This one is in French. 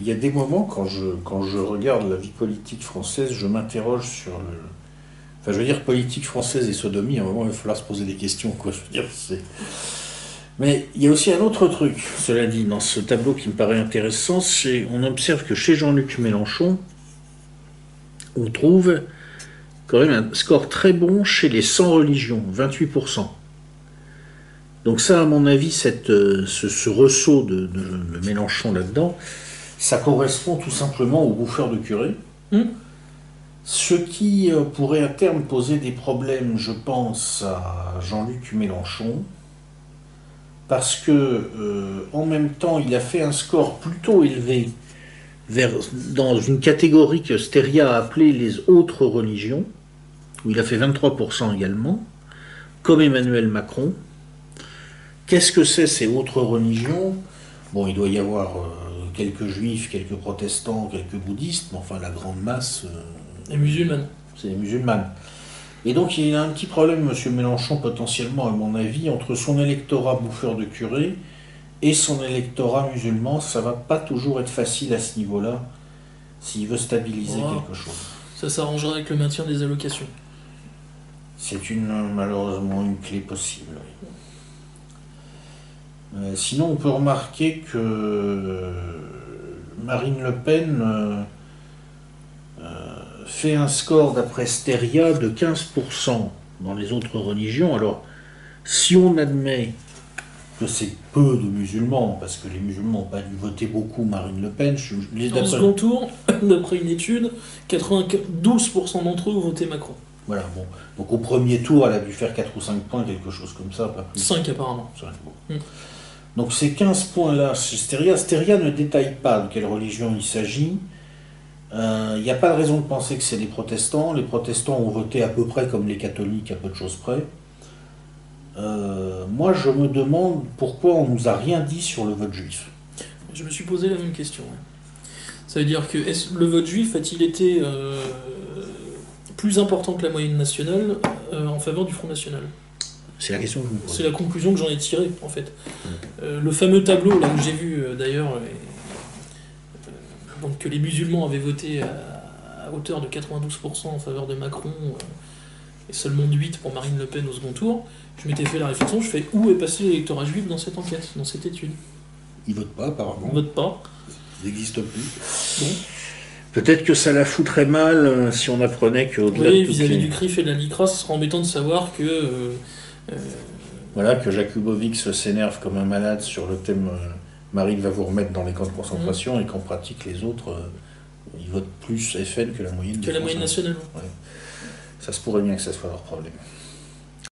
Il y a des moments, quand je regarde la vie politique française, je m'interroge sur le... Enfin, je veux dire, politique française et sodomie, à un moment, il va falloir se poser des questions, quoi. Je veux dire, c'est... Mais il y a aussi un autre truc, cela dit, dans ce tableau qui me paraît intéressant, c'est on observe que chez Jean-Luc Mélenchon, on trouve quand même un score très bon chez les 100 religions, 28%. Donc ça, à mon avis, ce ressaut de Mélenchon là-dedans, ça correspond tout simplement aux bouffeurs de curés. Ce qui pourrait à terme poser des problèmes, je pense, à Jean-Luc Mélenchon, parce que en même temps, il a fait un score plutôt élevé dans une catégorie que Steria a appelée les autres religions, où il a fait 23% également, comme Emmanuel Macron. Qu'est-ce que c'est ces autres religions? Bon, il doit y avoir quelques juifs, quelques protestants, quelques bouddhistes, mais enfin la grande masse... Les musulmanes. C'est les musulmanes. Et donc il y a un petit problème, M. Mélenchon, potentiellement, à mon avis, entre son électorat bouffeur de curé et son électorat musulman. Ça va pas toujours être facile à ce niveau-là, s'il veut stabiliser quelque chose. Ça s'arrangera avec le maintien des allocations. C'est malheureusement une clé possible. Sinon, on peut remarquer que Marine Le Pen fait un score d'après Steria de 15% dans les autres religions. Alors, si on admet que c'est peu de musulmans, parce que les musulmans n'ont pas dû voter beaucoup Marine Le Pen, dans le second tour, d'après une étude, 92% d'entre eux ont voté Macron. Voilà, bon. Donc au premier tour, elle a dû faire 4 ou 5 points, quelque chose comme ça, pas plus. 5 apparemment. 5, bon. Donc ces 15 points-là, Steria ne détaille pas de quelle religion il s'agit. Il n'y a pas de raison de penser que c'est les protestants. Les protestants ont voté à peu près comme les catholiques, à peu de choses près. Moi, je me demande pourquoi on ne nous a rien dit sur le vote juif. Je me suis posé la même question. Ça veut dire que le vote juif a-t-il été plus important que la moyenne nationale en faveur du Front National? C'est la question que je me pose. C'est la conclusion que j'en ai tirée, en fait. Le fameux tableau, là où j'ai vu d'ailleurs donc, que les musulmans avaient voté à hauteur de 92% en faveur de Macron et seulement de 8% pour Marine Le Pen au second tour, je m'étais fait la réflexion, je fais où est passé l'électorat juif dans cette enquête, dans cette étude? Ils votent pas, apparemment. Ils votent pas. Ils n'existent plus. Bon. Peut-être que ça la foutrait mal si on apprenait qu'au-delà de vis-à-vis du CRIF et de la LICRA, ce serait embêtant de savoir que... Voilà, que Jakubovic s'énerve comme un malade sur le thème Marine va vous remettre dans les camps de concentration et qu'en pratique les autres ils votent plus FN que la moyenne nationale. Ouais. Ça se pourrait bien que ça soit leur problème.